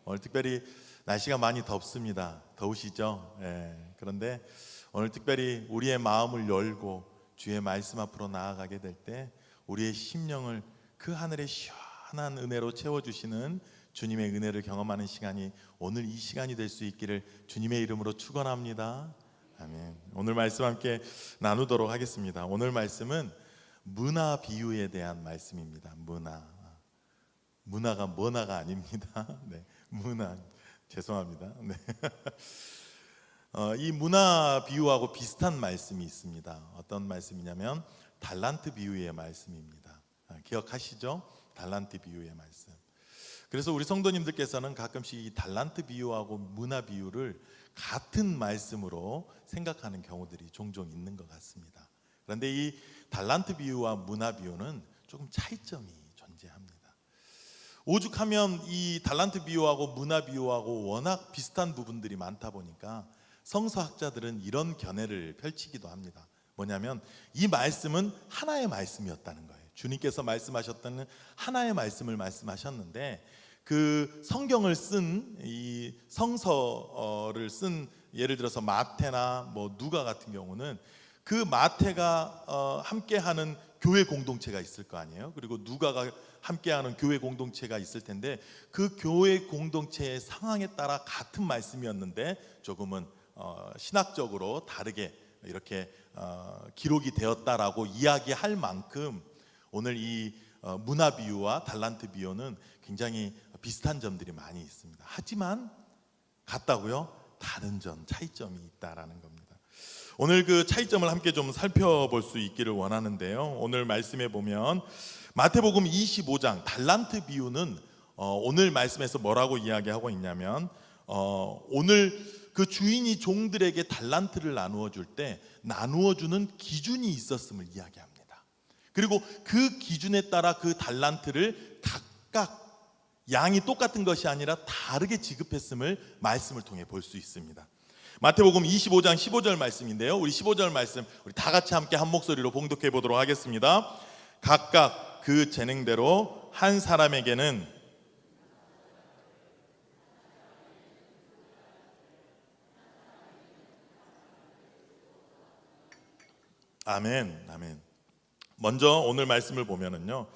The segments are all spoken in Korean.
오늘 특별히 날씨가 많이 덥습니다. 더우시죠? 그런데 오늘 특별히 우리의 마음을 열고 주의 말씀 앞으로 나아가게 될 때 우리의 심령을 그 하늘의 시원한 은혜로 채워주시는 주님의 은혜를 경험하는 시간이 오늘 이 시간이 될 수 있기를 주님의 이름으로 축원합니다. 아멘. 오늘 말씀 함께 나누도록 하겠습니다. 오늘 말씀은 문화 비유에 대한 말씀입니다. 문화가 뭐나가 아닙니다. 네, 문화. 죄송합니다. 네. 이 문화 비유하고 비슷한 말씀이 있습니다. 어떤 말씀이냐면 달란트 비유의 말씀입니다. 기억하시죠? 달란트 비유의 말씀. 그래서 우리 성도님들께서는 가끔씩 이 달란트 비유하고 문화 비유를 같은 말씀으로 생각하는 경우들이 종종 있는 것 같습니다. 그런데 이 달란트 비유와 문화 비유는 조금 차이점이 존재합니다. 오죽하면 이 달란트 비유하고 문화 비유하고 워낙 비슷한 부분들이 많다 보니까 성서학자들은 이런 견해를 펼치기도 합니다. 뭐냐면 이 말씀은 하나의 말씀이었다는 거예요. 주님께서 말씀하셨던 하나의 말씀을 말씀하셨는데 그 성경을 쓴 이 성서를 쓴 예를 들어서 마태나 뭐 누가 같은 경우는 그 마태가 함께하는 교회 공동체가 있을 거 아니에요. 그리고 누가가 함께하는 교회 공동체가 있을 텐데 그 교회 공동체의 상황에 따라 같은 말씀이었는데 조금은 신학적으로 다르게 이렇게 기록이 되었다라고 이야기할 만큼 오늘 이 문화 비유와 달란트 비유는 굉장히 비슷한 점들이 많이 있습니다. 하지만 같다고요? 다른 점, 차이점이 있다라는 겁니다. 오늘 그 차이점을 함께 좀 살펴볼 수 있기를 원하는데요. 오늘 말씀에 보면 마태복음 25장 달란트 비유는 오늘 말씀에서 뭐라고 이야기하고 있냐면 오늘 그 주인이 종들에게 달란트를 나누어 줄 때 나누어 주는 기준이 있었음을 이야기합니다. 그리고 그 기준에 따라 그 달란트를 각각 양이 똑같은 것이 아니라 다르게 지급했음을 말씀을 통해 볼 수 있습니다. 마태복음 25장 15절 말씀인데요. 우리 15절 말씀 우리 다 같이 함께 한 목소리로 봉독해 보도록 하겠습니다. 각각 그 재능대로 한 사람에게는 아멘, 아멘. 먼저 오늘 말씀을 보면은요.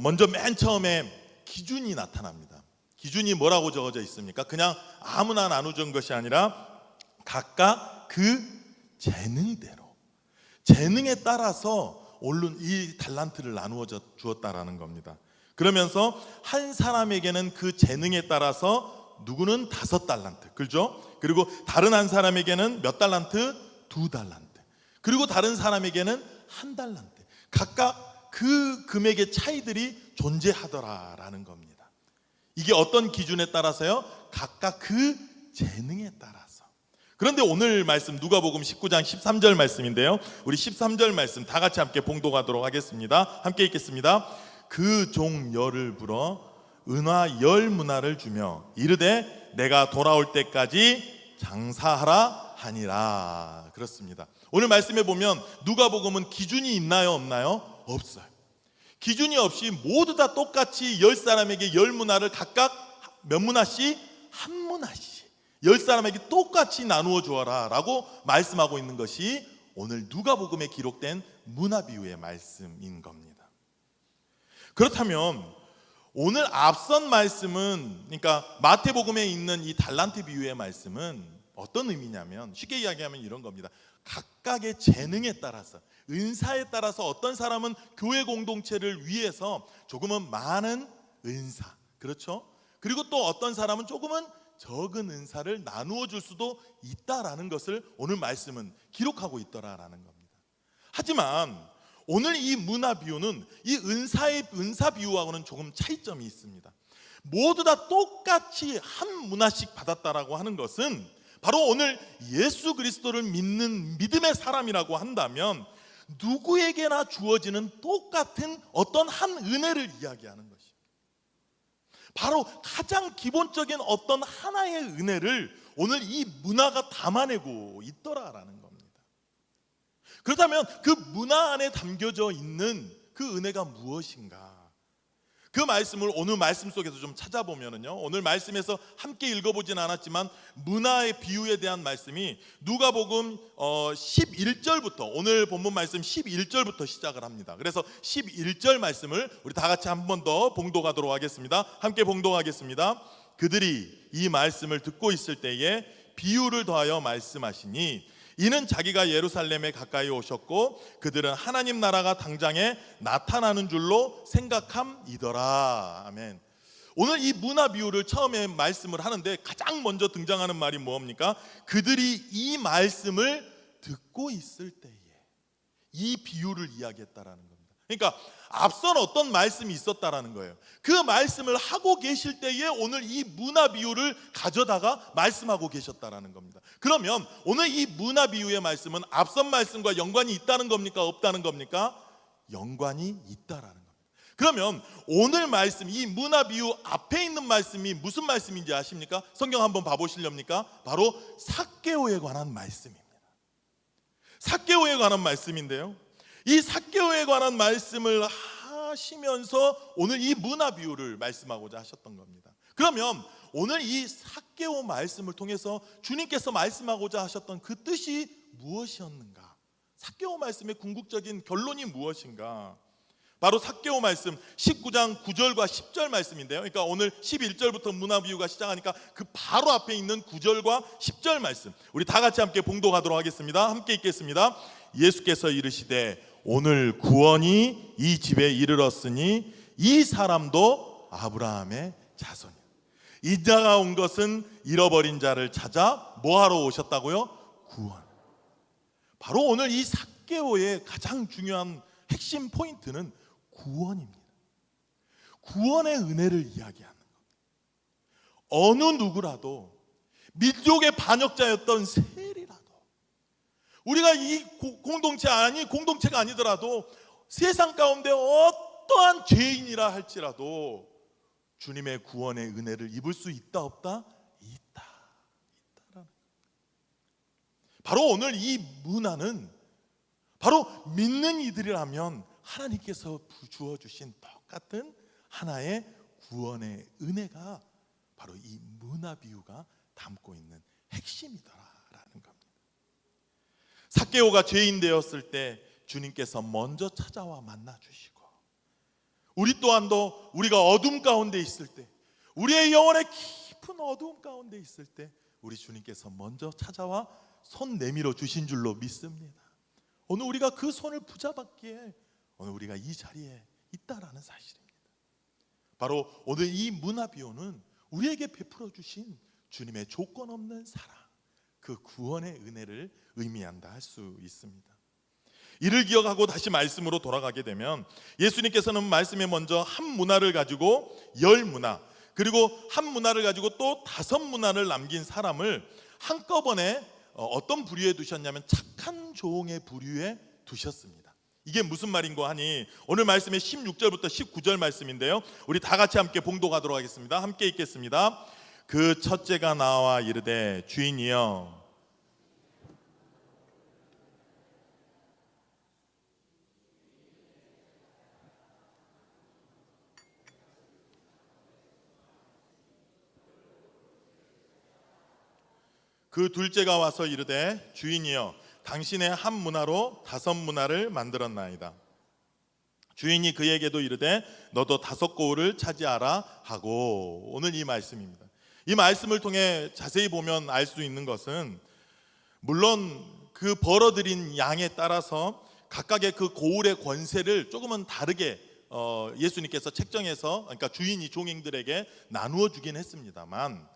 먼저 맨 처음에 기준이 나타납니다. 기준이 뭐라고 적어져 있습니까? 그냥 아무나 나눠준 것이 아니라 각각 그 재능대로, 재능에 따라서 오른 이 달란트를 나누어 주었다라는 겁니다. 그러면서 한 사람에게는 그 재능에 따라서 누구는 5달란트, 그렇죠? 그리고 다른 한 사람에게는 몇 달란트? 2달란트. 그리고 다른 사람에게는 1달란트. 각각 그 금액의 차이들이 존재하더라라는 겁니다. 이게 어떤 기준에 따라서요? 각각 그 재능에 따라서. 그런데 오늘 말씀 누가복음 19장 13절 말씀인데요. 우리 13절 말씀 다 같이 함께 봉독하도록 하겠습니다. 함께 읽겠습니다. 그 종 열을 불어 은화 10문화를 주며 이르되 내가 돌아올 때까지 장사하라 하니라. 그렇습니다. 오늘 말씀에 보면 누가복음은 기준이 있나요? 없나요? 없어요. 기준이 없이 모두 다 똑같이 10사람에게 10문화를 각각 몇 문화씩? 한 문화씩 10사람에게 똑같이 나누어 주어라 라고 말씀하고 있는 것이 오늘 누가복음에 기록된 문화 비유의 말씀인 겁니다. 그렇다면 오늘 앞선 말씀은, 그러니까 마태복음에 있는 이 달란트 비유의 말씀은 어떤 의미냐면 쉽게 이야기하면 이런 겁니다. 각각의 재능에 따라서, 은사에 따라서 어떤 사람은 교회 공동체를 위해서 조금은 많은 은사, 그렇죠? 그리고 또 어떤 사람은 조금은 적은 은사를 나누어 줄 수도 있다라는 것을 오늘 말씀은 기록하고 있더라라는 겁니다. 하지만 오늘 이 문화 비유는 이 은사 비유하고는 조금 차이점이 있습니다. 모두 다 똑같이 한 문화씩 받았다라고 하는 것은 바로 오늘 예수 그리스도를 믿는 믿음의 사람이라고 한다면 누구에게나 주어지는 똑같은 어떤 한 은혜를 이야기하는 것입니다. 바로 가장 기본적인 어떤 하나의 은혜를 오늘 이 문화가 담아내고 있더라라는 겁니다. 그렇다면 그 문화 안에 담겨져 있는 그 은혜가 무엇인가? 그 말씀을 오늘 말씀 속에서 좀 찾아보면은요, 오늘 말씀에서 함께 읽어보진 않았지만 문화의 비유에 대한 말씀이 누가복음 11절부터, 오늘 본문 말씀 11절부터 시작을 합니다. 그래서 11절 말씀을 우리 다 같이 한 번 더 봉독하도록 하겠습니다. 함께 봉독하겠습니다. 그들이 이 말씀을 듣고 있을 때에 비유를 더하여 말씀하시니 이는 자기가 예루살렘에 가까이 오셨고 그들은 하나님 나라가 당장에 나타나는 줄로 생각함이더라. 아멘. 오늘 이 문화 비유를 처음에 말씀을 하는데 가장 먼저 등장하는 말이 뭡니까? 그들이 이 말씀을 듣고 있을 때에 이 비유를 이야기했다라는 겁니다. 그러니까 앞선 어떤 말씀이 있었다라는 거예요. 그 말씀을 하고 계실 때에 오늘 이 문화 비유를 가져다가 말씀하고 계셨다라는 겁니다. 그러면 오늘 이 문화 비유의 말씀은 앞선 말씀과 연관이 있다는 겁니까? 없다는 겁니까? 연관이 있다라는 겁니다. 그러면 오늘 말씀, 이 문화 비유 앞에 있는 말씀이 무슨 말씀인지 아십니까? 성경 한번 봐보시렵니까? 바로 삭개오에 관한 말씀입니다. 삭개오에 관한 말씀인데요, 이 삭개오에 관한 말씀을 하시면서 오늘 이 문화 비유를 말씀하고자 하셨던 겁니다. 그러면 오늘 이 삭개오 말씀을 통해서 주님께서 말씀하고자 하셨던 그 뜻이 무엇이었는가? 삭개오 말씀의 궁극적인 결론이 무엇인가? 바로 삭개오 말씀 19장 9절과 10절 말씀인데요, 그러니까 오늘 11절부터 문화 비유가 시작하니까 그 바로 앞에 있는 9절과 10절 말씀, 우리 다 같이 함께 봉독하도록 하겠습니다. 함께 읽겠습니다. 예수께서 이르시되 오늘 구원이 이 집에 이르렀으니 이 사람도 아브라함의 자손이다. 이 자가 온 것은 잃어버린 자를 찾아 뭐하러 오셨다고요? 구원. 바로 오늘 이 삭개오의 가장 중요한 핵심 포인트는 구원입니다. 구원의 은혜를 이야기하는 겁니다. 어느 누구라도 민족의 반역자였던 세리라도, 우리가 이 공동체가 아니더라도 세상 가운데 어떠한 죄인이라 할지라도 주님의 구원의 은혜를 입을 수 있다 없다? 있다라는. 바로 오늘 이 문화는 바로 믿는 이들이라면 하나님께서 주어주신 똑같은 하나의 구원의 은혜가 바로 이 문화 비유가 담고 있는 핵심이다라는 겁니다. 삭개오가 죄인 되었을 때 주님께서 먼저 찾아와 만나주시고, 우리 또한도 우리가 어둠 가운데 있을 때, 우리의 영혼의 깊은 어두움 가운데 있을 때 우리 주님께서 먼저 찾아와 손 내밀어 주신 줄로 믿습니다. 오늘 우리가 그 손을 붙잡았기에 오늘 우리가 이 자리에 있다라는 사실입니다. 바로 오늘 이 문화 비유는 우리에게 베풀어 주신 주님의 조건 없는 사랑, 그 구원의 은혜를 의미한다 할 수 있습니다. 이를 기억하고 다시 말씀으로 돌아가게 되면 예수님께서는 말씀에 먼저 한 문화를 가지고 10문화, 그리고 한 문화를 가지고 또 5문화를 남긴 사람을 한꺼번에 어떤 부류에 두셨냐면 착한 종의 부류에 두셨습니다. 이게 무슨 말인고 하니 오늘 말씀의 16절부터 19절 말씀인데요, 우리 다 같이 함께 봉독하도록 하겠습니다. 함께 읽겠습니다. 그 첫째가 나와 이르되 주인이여, 그 둘째가 와서 이르되 주인이여, 당신의 한 문화로 5문화를 만들었나이다. 주인이 그에게도 이르되 너도 5고을을 차지하라 하고. 오늘 이 말씀입니다. 이 말씀을 통해 자세히 보면 알 수 있는 것은, 물론 그 벌어들인 양에 따라서 각각의 그 고을의 권세를 조금은 다르게 예수님께서 책정해서, 그러니까 주인이 종인들에게 나누어 주긴 했습니다만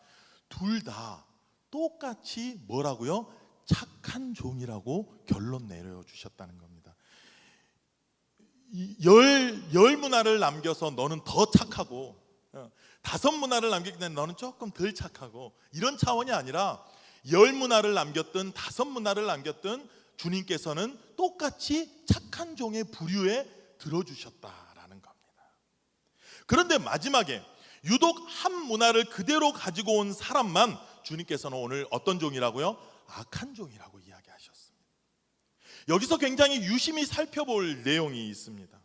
둘 다 똑같이 뭐라고요? 착한 종이라고 결론 내려주셨다는 겁니다. 열 문화를 남겨서 너는 더 착하고 5문화를 남겼기 때문에 너는 조금 덜 착하고, 이런 차원이 아니라 10문화를 남겼든 5문화를 남겼든 주님께서는 똑같이 착한 종의 부류에 들어주셨다라는 겁니다. 그런데 마지막에 유독 한 문화를 그대로 가지고 온 사람만 주님께서는 오늘 어떤 종이라고요? 악한 종이라고 이야기하셨습니다. 여기서 굉장히 유심히 살펴볼 내용이 있습니다.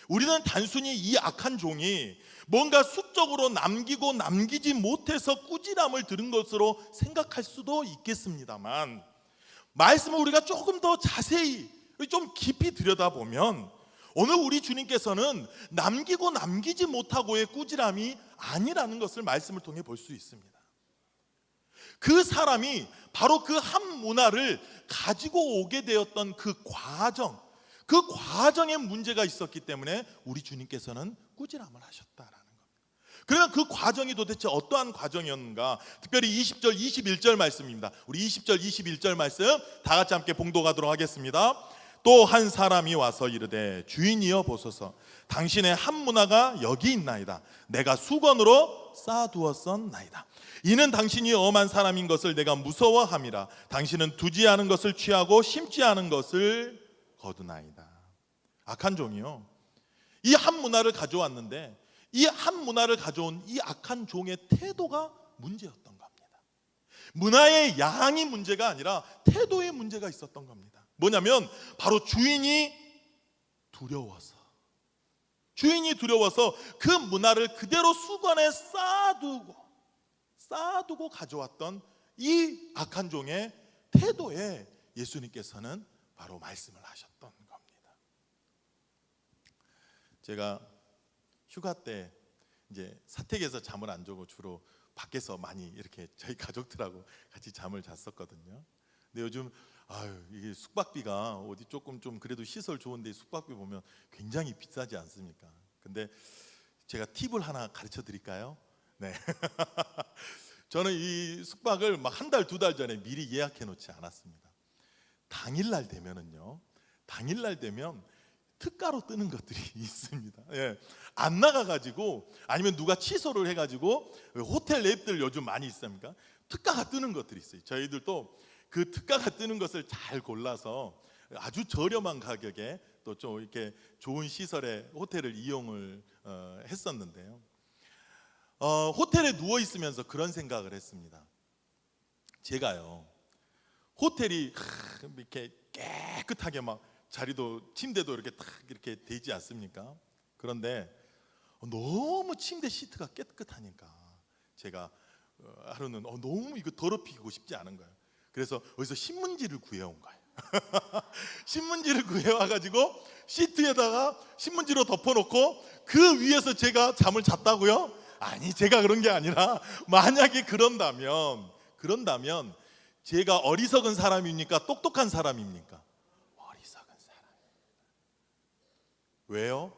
우리는 단순히 이 악한 종이 뭔가 수적으로 남기고 남기지 못해서 꾸지람을 들은 것으로 생각할 수도 있겠습니다만, 말씀을 우리가 조금 더 자세히 좀 깊이 들여다보면 오늘 우리 주님께서는 남기고 남기지 못하고의 꾸지람이 아니라는 것을 말씀을 통해 볼 수 있습니다. 그 사람이 바로 그 한 문화를 가지고 오게 되었던 그 과정에 문제가 있었기 때문에 우리 주님께서는 꾸지람을 하셨다라는 겁니다. 그러면 그 과정이 도대체 어떠한 과정이었는가? 특별히 20절 21절 말씀입니다. 우리 20절 21절 말씀 다 같이 함께 봉독하도록 하겠습니다. 또 한 사람이 와서 이르되 주인이여 보소서, 당신의 한 문화가 여기 있나이다. 내가 수건으로 쌓아두었었나이다. 이는 당신이 엄한 사람인 것을 내가 무서워함이라. 당신은 두지 않은 것을 취하고 심지 않은 것을 거두나이다. 악한 종이요, 이 한 문화를 가져왔는데 이 한 문화를 가져온 이 악한 종의 태도가 문제였던 겁니다. 문화의 양이 문제가 아니라 태도의 문제가 있었던 겁니다. 뭐냐면 바로 주인이 두려워서 그 문화를 그대로 수건에 쌓아두고 가져왔던 이 악한 종의 태도에 예수님께서는 바로 말씀을 하셨던 겁니다. 제가 휴가 때 이제 사택에서 잠을 안 자고 주로 밖에서 많이 이렇게 저희 가족들하고 같이 잠을 잤었거든요. 근데 요즘 이게 숙박비가 어디 조금 좀 그래도 시설 좋은데 숙박비 보면 굉장히 비싸지 않습니까? 근데 제가 팁을 하나 가르쳐 드릴까요? 네. 저는 이 숙박을 막 한 달, 두 달 전에 미리 예약해 놓지 않았습니다. 당일날 되면 특가로 뜨는 것들이 있습니다. 예. 안 나가가지고 아니면 누가 취소를 해가지고 호텔 랩들 요즘 많이 있습니까? 특가가 뜨는 것들이 있어요. 저희들도 그 특가가 뜨는 것을 잘 골라서 아주 저렴한 가격에 또 좀 이렇게 좋은 시설의 호텔을 이용을 했었는데요. 호텔에 누워 있으면서 그런 생각을 했습니다. 제가요, 호텔이 이렇게 깨끗하게 막 자리도 침대도 이렇게 딱 이렇게 되지 않습니까? 그런데 너무 침대 시트가 깨끗하니까 제가 하루는 너무 이거 더럽히고 싶지 않은 거예요. 그래서 어디서 신문지를 구해온 거예요. 신문지를 구해와가지고 시트에다가 신문지로 덮어놓고 그 위에서 제가 잠을 잤다고요? 아니, 제가 그런 게 아니라 만약에 그런다면 제가 어리석은 사람입니까? 똑똑한 사람입니까? 어리석은 사람입니다. 왜요?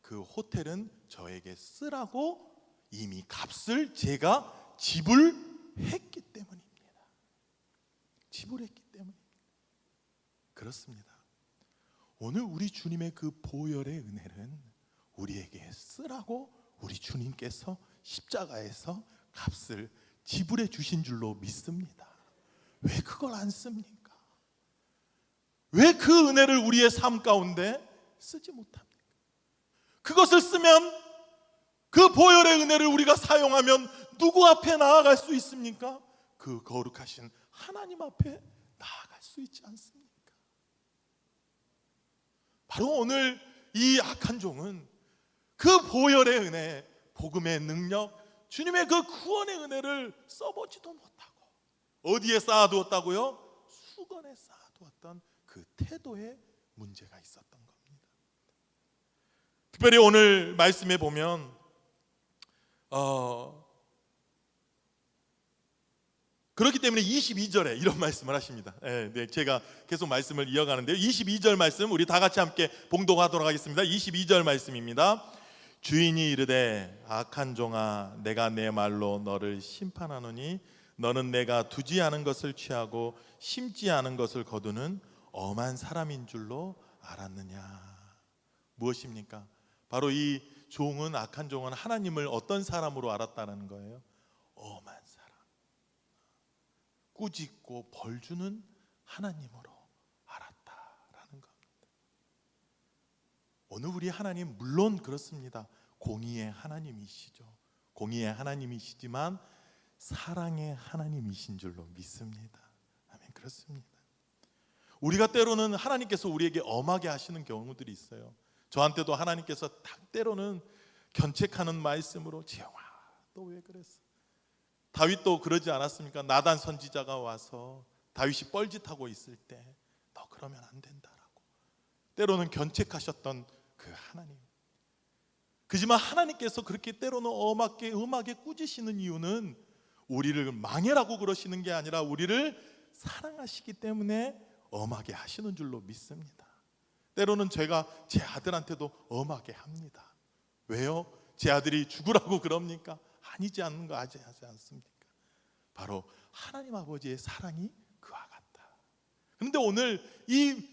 그 호텔은 저에게 쓰라고 이미 값을 제가 지불했기 때문입니다. 그렇습니다. 오늘 우리 주님의 그 보혈의 은혜는 우리에게 쓰라고 우리 주님께서 십자가에서 값을 지불해 주신 줄로 믿습니다. 왜 그걸 안 씁니까? 왜 그 은혜를 우리의 삶 가운데 쓰지 못합니까? 그것을 쓰면, 그 보혈의 은혜를 우리가 사용하면 누구 앞에 나아갈 수 있습니까? 그 거룩하신 하나님 앞에 나아갈 수 있지 않습니까? 바로 오늘 이 악한 종은 그 보혈의 은혜, 복음의 능력, 주님의 그 구원의 은혜를 써보지도 못하고 어디에 쌓아두었다고요? 수건에 쌓아두었던 그 태도에 문제가 있었던 겁니다. 특별히 오늘 말씀에 보면 그렇기 때문에 22절에 이런 말씀을 하십니다. 네, 제가 계속 말씀을 이어가는데요. 22절 말씀 우리 다 같이 함께 봉독하도록 하겠습니다. 22절 말씀입니다. 주인이 이르되 악한 종아, 내가 내 말로 너를 심판하노니 너는 내가 두지 않은 것을 취하고 심지 않은 것을 거두는 엄한 사람인 줄로 알았느냐. 무엇입니까? 바로 이 종은, 악한 종은 하나님을 어떤 사람으로 알았다는 거예요? 엄한 사람, 꾸짖고 벌주는 하나님으로 알았다라는 겁니다. 오늘 우리 하나님 물론 그렇습니다. 공의의 하나님이시죠. 공의의 하나님이시지만 사랑의 하나님이신 줄로 믿습니다. 아멘. 그렇습니다. 우리가 때로는 하나님께서 우리에게 엄하게 하시는 경우들이 있어요. 저한테도 하나님께서 때로는 견책하는 말씀으로 지영아 너 왜 그랬어? 다윗도 그러지 않았습니까? 나단 선지자가 와서 다윗이 뻘짓하고 있을 때 너 그러면 안 된다라고 때로는 견책하셨던 그 하나님. 그지만 하나님께서 그렇게 때로는 엄하게 꾸짖으시는 이유는 우리를 망해라고 그러시는 게 아니라 우리를 사랑하시기 때문에 엄하게 하시는 줄로 믿습니다. 때로는 제가 제 아들한테도 엄하게 합니다. 왜요? 제 아들이 죽으라고 그럽니까? 아니지 않는 거 하지 않습니까? 바로 하나님 아버지의 사랑이 그와 같다. 그런데 오늘 이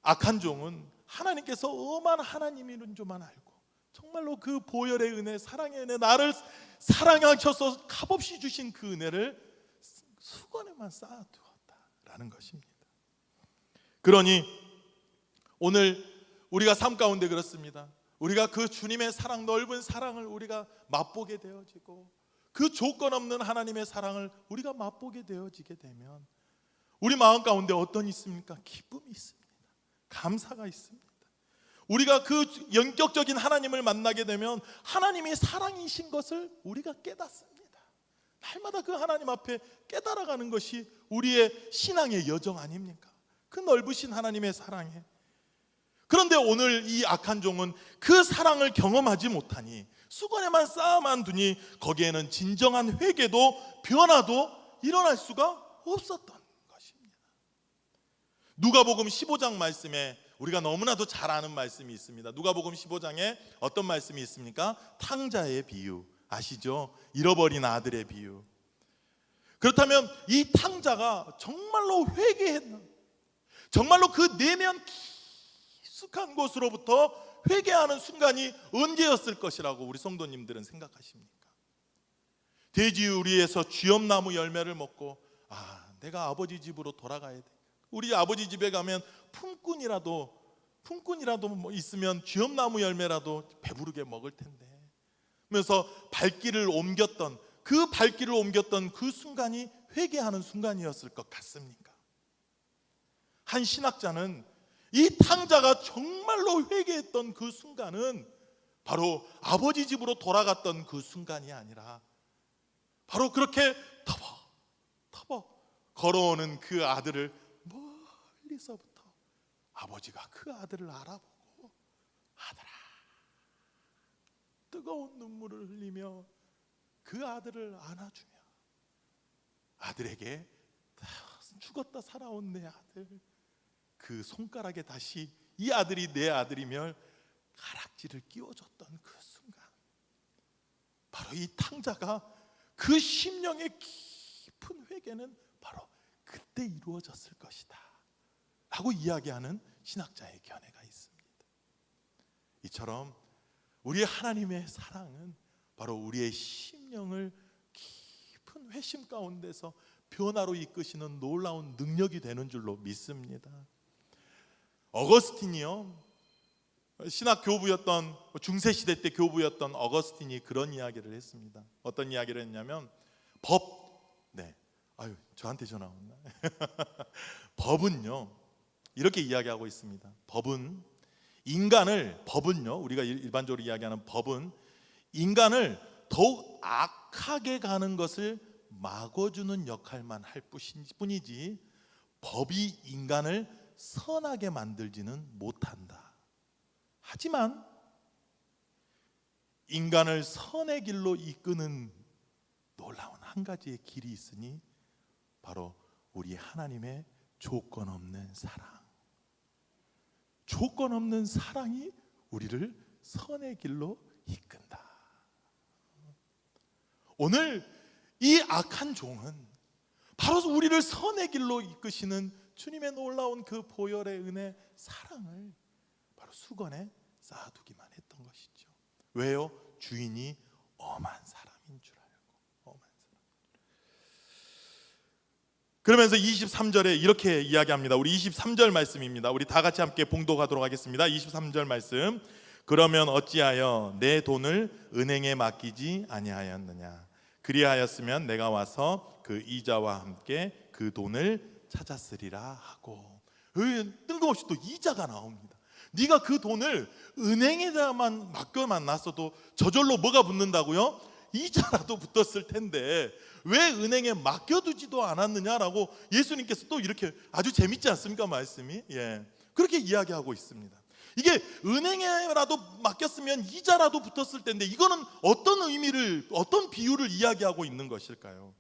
악한 종은 하나님께서 엄한 하나님이는 줄만 알고 정말로 그 보혈의 은혜, 사랑의 은혜, 나를 사랑하셔서 값없이 주신 그 은혜를 수건에만 쌓아두었다라는 것입니다. 그러니 오늘 우리가 삶 가운데 그렇습니다. 우리가 그 주님의 사랑, 넓은 사랑을 우리가 맛보게 되어지고 그 조건 없는 하나님의 사랑을 우리가 맛보게 되어지게 되면 우리 마음 가운데 어떤 있습니까? 기쁨이 있습니다. 감사가 있습니다. 우리가 그 영격적인 하나님을 만나게 되면 하나님이 사랑이신 것을 우리가 깨닫습니다. 날마다 그 하나님 앞에 깨달아가는 것이 우리의 신앙의 여정 아닙니까? 그 넓으신 하나님의 사랑에. 그런데 오늘 이 악한 종은 그 사랑을 경험하지 못하니 수건에만 쌓아만 두니 거기에는 진정한 회개도 변화도 일어날 수가 없었던 것입니다. 누가복음 15장 말씀에 우리가 너무나도 잘 아는 말씀이 있습니다. 누가복음 15장에 어떤 말씀이 있습니까? 탕자의 비유 아시죠? 잃어버린 아들의 비유. 그렇다면 이 탕자가 정말로 회개했나? 정말로 그 내면 깊숙한 곳으로부터 회개하는 순간이 언제였을 것이라고 우리 성도님들은 생각하십니까? 돼지우리에서 쥐엄나무 열매를 먹고 내가 아버지 집으로 돌아가야 돼. 우리 아버지 집에 가면 품꾼이라도 뭐 있으면 쥐엄나무 열매라도 배부르게 먹을 텐데 그러면서 발길을 옮겼던 그 순간이 회개하는 순간이었을 것 같습니까? 한 신학자는 이 탕자가 정말로 회개했던 그 순간은 바로 아버지 집으로 돌아갔던 그 순간이 아니라 바로 그렇게 터벅터벅 걸어오는 그 아들을 멀리서부터 아버지가 그 아들을 알아보고 아들아 뜨거운 눈물을 흘리며 그 아들을 안아주며 아들에게 죽었다 살아온 내 아들 그 손가락에 다시 이 아들이 내 아들이며 가락지를 끼워줬던 그 순간 바로 이 탕자가 그 심령의 깊은 회개는 바로 그때 이루어졌을 것이다 라고 이야기하는 신학자의 견해가 있습니다. 이처럼 우리 하나님의 사랑은 바로 우리의 심령을 깊은 회심 가운데서 변화로 이끄시는 놀라운 능력이 되는 줄로 믿습니다. 어거스틴이요, 신학 교부였던 중세시대 때 교부였던 어거스틴이 그런 이야기를 했습니다. 어떤 이야기를 했냐면 저한테 전화 왔나? 법은요 이렇게 이야기하고 있습니다. 법은요 우리가 일반적으로 이야기하는 법은 인간을 더욱 악하게 가는 것을 막아주는 역할만 할 뿐이지 법이 인간을 선하게 만들지는 못한다. 하지만 인간을 선의 길로 이끄는 놀라운 한 가지의 길이 있으니 바로 우리 하나님의 조건 없는 사랑. 조건 없는 사랑이 우리를 선의 길로 이끈다. 오늘 이 악한 종은 바로 우리를 선의 길로 이끄시는 주님의 놀라운 그 보혈의 은혜, 사랑을 바로 수건에 쌓아두기만 했던 것이죠. 왜요? 주인이 엄한 사람인 줄 알고. 엄한 사람. 그러면서 23절에 이렇게 이야기합니다. 우리 23절 말씀입니다. 우리 다 같이 함께 봉독하도록 하겠습니다. 23절 말씀. 그러면 어찌하여 내 돈을 은행에 맡기지 아니하였느냐? 그리하였으면 내가 와서 그 이자와 함께 그 돈을 찾았으리라 하고, 뜬금없이 또 이자가 나옵니다. 네가 그 돈을 은행에다만 맡겨만 놨어도 저절로 뭐가 붙는다고요? 이자라도 붙었을 텐데 왜 은행에 맡겨두지도 않았느냐라고 예수님께서 또 이렇게 아주 재밌지 않습니까? 말씀이 그렇게 이야기하고 있습니다. 이게 은행에라도 맡겼으면 이자라도 붙었을 텐데 이거는 어떤 의미를, 어떤 비유를 이야기하고 있는 것일까요?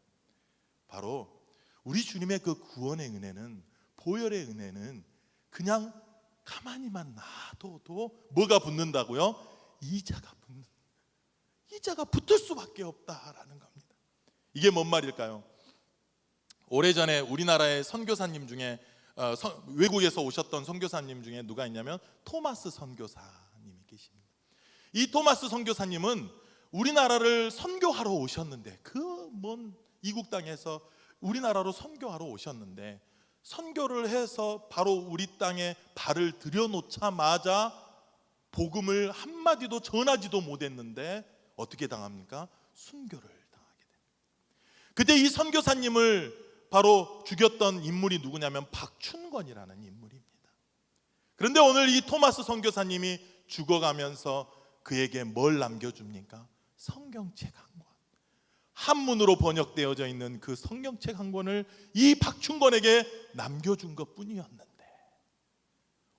바로 우리 주님의 그 구원의 은혜는, 보혈의 은혜는 그냥 가만히만 놔둬도 뭐가 붙는다고요? 이자가 붙을 수밖에 없다라는 겁니다. 이게 뭔 말일까요? 오래전에 우리나라의 선교사님 중에 외국에서 오셨던 선교사님 중에 누가 있냐면 토마스 선교사님이 계십니다. 이 토마스 선교사님은 우리나라를 선교하러 오셨는데, 그 먼 이국 땅에서 우리나라로 선교하러 오셨는데, 선교를 해서 바로 우리 땅에 발을 들여놓자마자 복음을 한마디도 전하지도 못했는데 어떻게 당합니까? 순교를 당하게 됩니다. 그때 이 선교사님을 바로 죽였던 인물이 누구냐면 박춘권이라는 인물입니다. 그런데 오늘 이 토마스 선교사님이 죽어가면서 그에게 뭘 남겨줍니까? 성경책 한 권. 한문으로 번역되어져 있는 그 성경책 한 권을 이 박춘권에게 남겨준 것뿐이었는데,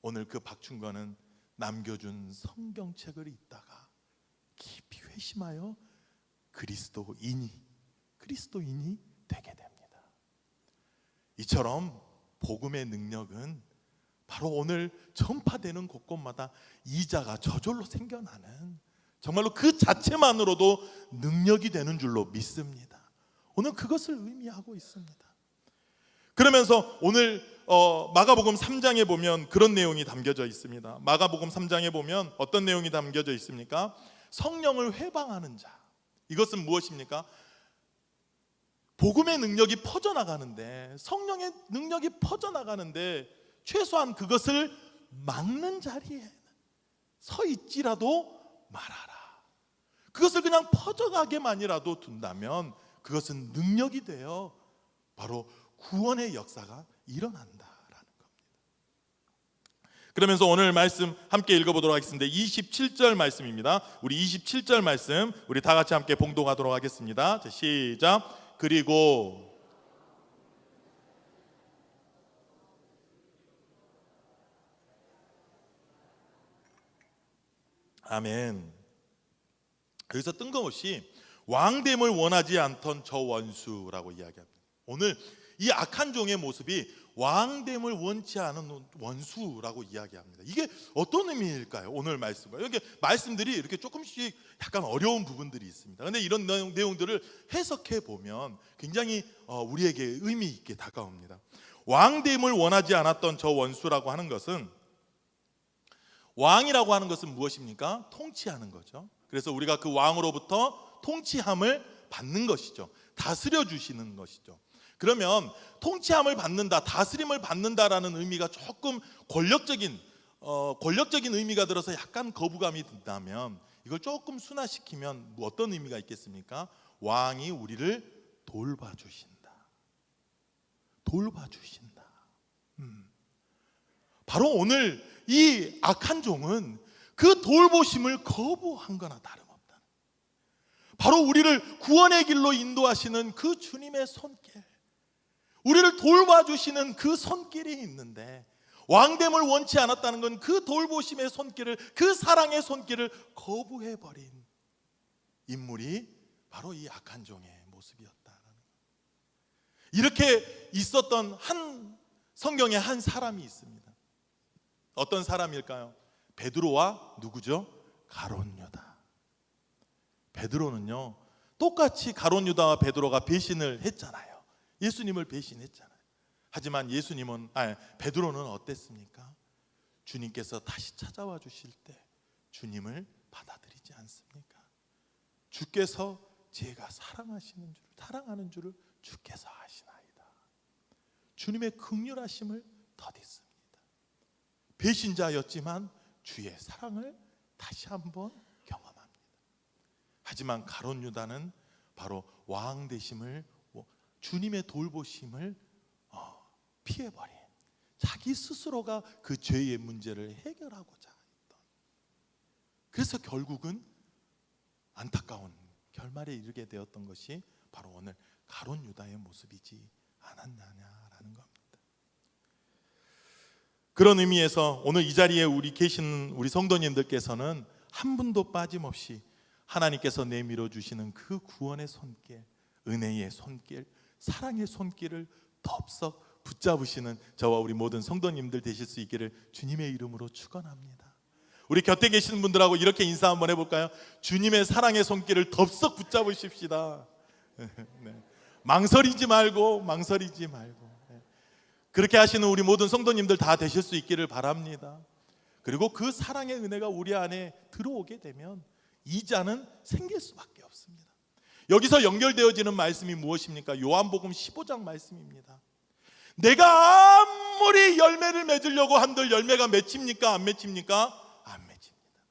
오늘 그 박춘권은 남겨준 성경책을 읽다가 깊이 회심하여 그리스도인이 되게 됩니다. 이처럼 복음의 능력은 바로 오늘 전파되는 곳곳마다 이자가 저절로 생겨나는, 정말로 그 자체만으로도 능력이 되는 줄로 믿습니다. 오늘 그것을 의미하고 있습니다. 그러면서 오늘 마가복음 3장에 보면 그런 내용이 담겨져 있습니다. 마가복음 3장에 보면 어떤 내용이 담겨져 있습니까? 성령을 회방하는 자. 이것은 무엇입니까? 복음의 능력이 퍼져나가는데, 성령의 능력이 퍼져나가는데 최소한 그것을 막는 자리에 서 있지라도 말아라. 그것을 그냥 퍼져가게만이라도 둔다면 그것은 능력이 되어 바로 구원의 역사가 일어난다라는 겁니다. 그러면서 오늘 말씀 함께 읽어보도록 하겠습니다. 27절 말씀입니다. 우리 27절 말씀 우리 다 같이 함께 봉독하도록 하겠습니다. 자, 시작. 그리고 아멘. 여기서 뜬금없이 왕됨을 원하지 않던 저 원수라고 이야기합니다. 오늘 이 악한 종의 모습이 왕됨을 원치 않은 원수라고 이야기합니다. 이게 어떤 의미일까요? 오늘 말씀과 이렇게 말씀들이 이렇게 조금씩 약간 어려운 부분들이 있습니다. 그런데 이런 내용들을 해석해 보면 굉장히 우리에게 의미 있게 다가옵니다. 왕됨을 원하지 않았던 저 원수라고 하는 것은, 왕이라고 하는 것은 무엇입니까? 통치하는 거죠. 그래서 우리가 그 왕으로부터 통치함을 받는 것이죠. 다스려 주시는 것이죠. 그러면 통치함을 받는다, 다스림을 받는다라는 의미가 조금 권력적인 의미가 들어서 약간 거부감이 든다면, 이걸 조금 순화시키면 어떤 의미가 있겠습니까? 왕이 우리를 돌봐주신다. 바로 오늘 이 악한 종은 그 돌보심을 거부한 거나 다름없다. 바로 우리를 구원의 길로 인도하시는 그 주님의 손길, 우리를 돌봐주시는 그 손길이 있는데, 왕됨을 원치 않았다는 건 그 돌보심의 손길을, 그 사랑의 손길을 거부해버린 인물이 바로 이 악한 종의 모습이었다. 이렇게 있었던 성경에 한 사람이 있습니다. 어떤 사람일까요? 베드로와 누구죠? 가룟 유다. 베드로는요, 똑같이 가룟 유다와 베드로가 배신을 했잖아요. 예수님을 배신했잖아요. 하지만 베드로는 어땠습니까? 주님께서 다시 찾아와 주실 때 주님을 받아들이지 않습니까? 주께서 제가 사랑하는 줄을 주께서 아시나이다. 주님의 긍휼하심을 더디습니다. 배신자였지만 주의 사랑을 다시 한번 경험합니다. 하지만 가룟 유다는 바로 왕 되심을, 주님의 돌보심을 피해버린, 자기 스스로가 그 죄의 문제를 해결하고자 했던, 그래서 결국은 안타까운 결말에 이르게 되었던 것이 바로 오늘 가룟 유다의 모습이지 않았느냐라는 겁니다. 그런 의미에서 오늘 이 자리에 계신 우리 성도님들께서는 한 분도 빠짐없이 하나님께서 내밀어 주시는 그 구원의 손길, 은혜의 손길, 사랑의 손길을 덥석 붙잡으시는 저와 우리 모든 성도님들 되실 수 있기를 주님의 이름으로 축원합니다. 우리 곁에 계시는 분들하고 이렇게 인사 한번 해볼까요? 주님의 사랑의 손길을 덥석 붙잡으십시다. 네. 망설이지 말고 그렇게 하시는 우리 모든 성도님들 다 되실 수 있기를 바랍니다. 그리고 그 사랑의 은혜가 우리 안에 들어오게 되면 이자는 생길 수밖에 없습니다. 여기서 연결되어지는 말씀이 무엇입니까? 요한복음 15장 말씀입니다. 내가 아무리 열매를 맺으려고 한들 열매가 맺힙니까? 안 맺힙니까? 안 맺힙니다.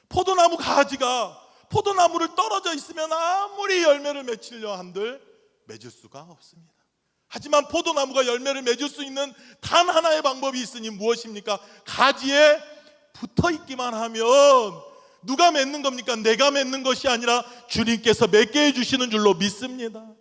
포도나무 가지가 포도나무를 떨어져 있으면 아무리 열매를 맺으려 한들 맺을 수가 없습니다. 하지만 포도나무가 열매를 맺을 수 있는 단 하나의 방법이 있으니 무엇입니까? 가지에 붙어 있기만 하면 누가 맺는 겁니까? 내가 맺는 것이 아니라 주님께서 맺게 해주시는 줄로 믿습니다.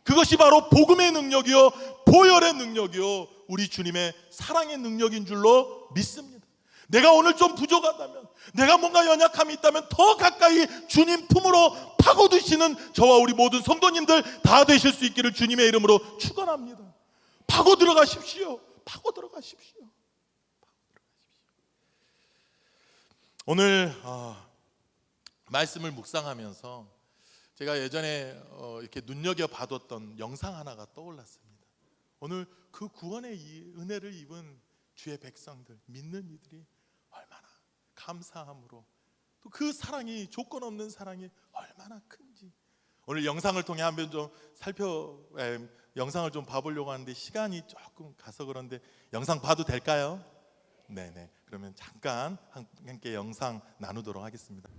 그것이 바로 복음의 능력이요, 보혈의 능력이요, 우리 주님의 사랑의 능력인 줄로 믿습니다. 내가 오늘 좀 부족하다면, 내가 뭔가 연약함이 있다면 더 가까이 주님 품으로 파고드시는 저와 우리 모든 성도님들 다 되실 수 있기를 주님의 이름으로 축원합니다. 파고 들어가십시오. 파고 들어가십시오. 오늘 말씀을 묵상하면서 제가 예전에 이렇게 눈여겨봐뒀던 영상 하나가 떠올랐습니다. 오늘 그 구원의 이 은혜를 입은 주의 백성들, 믿는 이들이 얼마나 감사함으로 또 그 사랑이, 조건 없는 사랑이 얼마나 큰지 오늘 영상을 통해 한번 좀 영상을 좀 봐보려고 하는데 시간이 조금 가서 그런데 영상 봐도 될까요? 네네. 그러면 잠깐 함께 영상 나누도록 하겠습니다.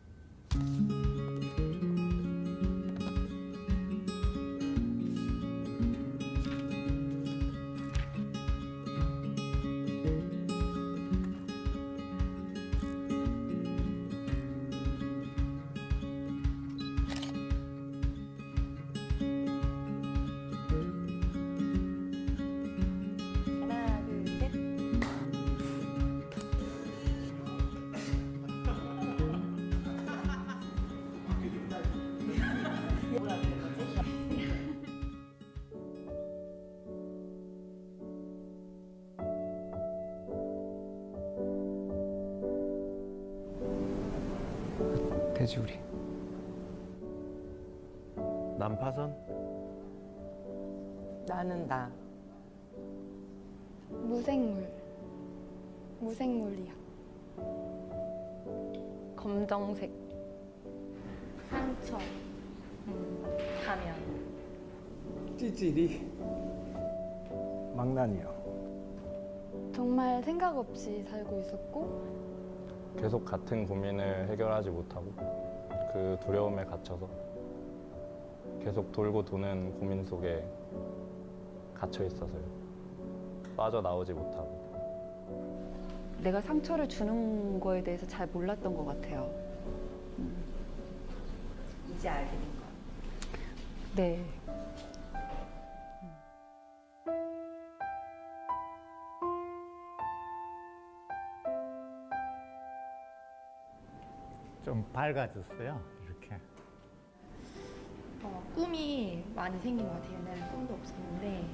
돼지우리. 난파선? 나는 나. 무생물이야. 검정색. 상처. 가면. 찌질이. 망나니요. 정말 생각 없이 살고 있었고 계속 같은 고민을 해결하지 못하고 그 두려움에 갇혀서 계속 돌고 도는 고민 속에 갇혀 있어서요. 빠져나오지 못하고. 내가 상처를 주는 거에 대해서 잘 몰랐던 것 같아요. 이제 알게 된 거. 네. 좀 밝아졌어요. 이렇게. 꿈이 많이 생긴 것 같아요. 옛날엔 꿈도 없었는데.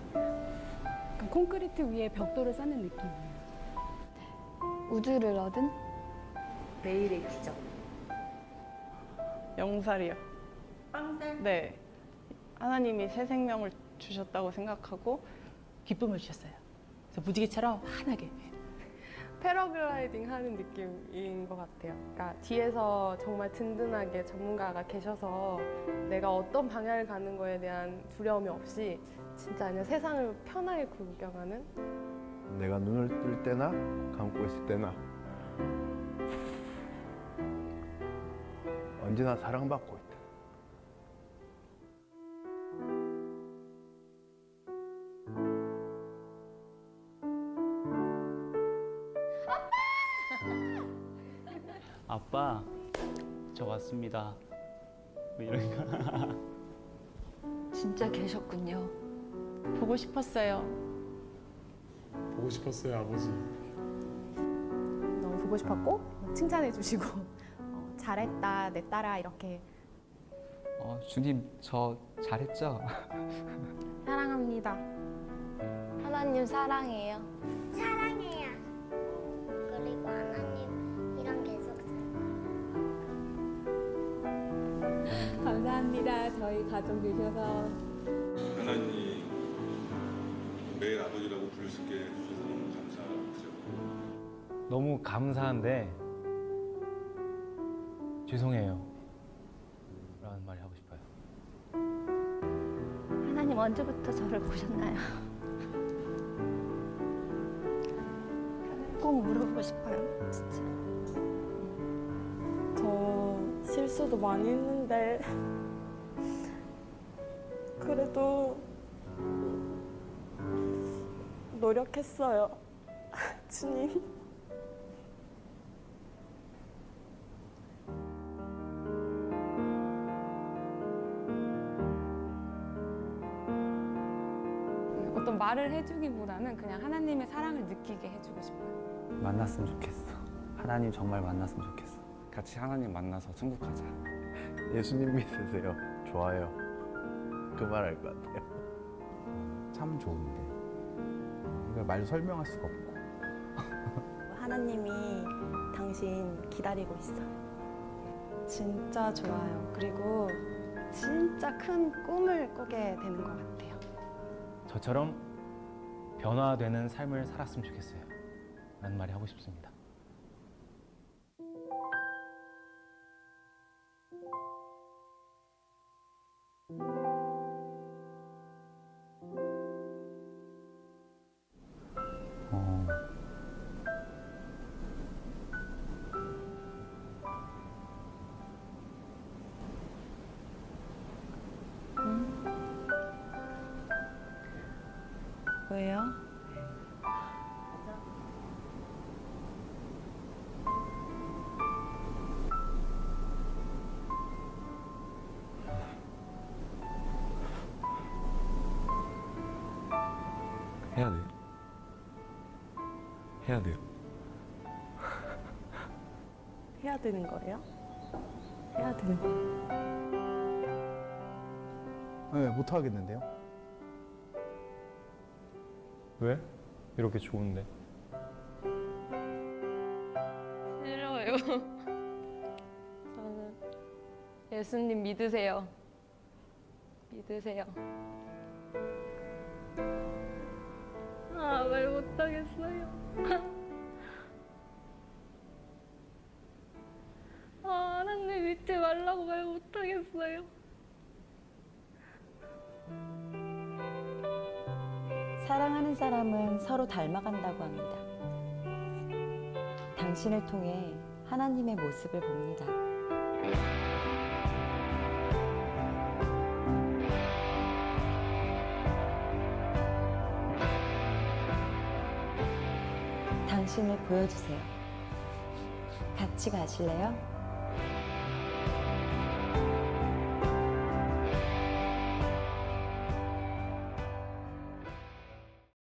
약간 콘크리트 위에 벽돌을 쌓는 느낌이에요. 우주를 얻은 내일의 기적. 영살이요. 빵살? 네. 하나님이 새 생명을 주셨다고 생각하고 기쁨을 주셨어요. 그래서 무지개처럼 환하게. 패러글라이딩 하는 느낌인 것 같아요. 그러니까 뒤에서 정말 든든하게 전문가가 계셔서 내가 어떤 방향을 가는 거에 대한 두려움이 없이 진짜 그냥 세상을 편하게 구경하는? 내가 눈을 뜰 때나 감고 있을 때나 언제나 사랑받고 있다. 아빠 저 왔습니다. 뭐 이런 거. 진짜 계셨군요. 보고 싶었어요. 보고 싶었어요, 아버지. 너무 보고 싶었고 칭찬해 주시고 잘했다 내 딸아 이렇게 주님 저 잘했죠? 사랑합니다. 하나님 사랑해요. 사랑해요. 그리고 하나님이랑 계속 감사합니다. 저희 가족 되셔서 하나님 매일 아버지라고 부를 수 있게 해주셔서 너무 감사하죠. 너무 감사한데 죄송해요. 라는 말이 하고 싶어요. 하나님 언제부터 저를 보셨나요? 꼭 물어보고 싶어요, 진짜. 저 실수도 많이 했는데 그래도 노력했어요. 주님. 어떤 말을 해주기보다는 그냥 하나님의 사랑을 느끼게 해주고 싶어요. 만났으면 좋겠어. 하나님 정말 만났으면 좋겠어. 같이 하나님 만나서 천국 가자. 예수님 믿으세요. 좋아요. 그 말 할 것 같아요. 참 좋은데 이걸 말로 설명할 수가 없고. 하나님이 당신 기다리고 있어. 진짜 좋아요. 그리고 진짜 큰 꿈을 꾸게 되는 것 같아요. 저처럼 변화되는 삶을 살았으면 좋겠어요. 라는 말이 하고 싶습니다. 왜요? 해야 돼. 해야 돼요. 해야 되는 거예요? 해야 되는 거. 네, 못 하겠는데요. 왜? 이렇게 좋은데. 싫어요. 저는 예수님 믿으세요. 믿으세요. 말 못하겠어요. 하나님 믿지 말라고 말 못하겠어요. 사랑하는 사람은 서로 닮아간다고 합니다. 당신을 통해 하나님의 모습을 봅니다. 당신을 보여주세요. 같이 가실래요?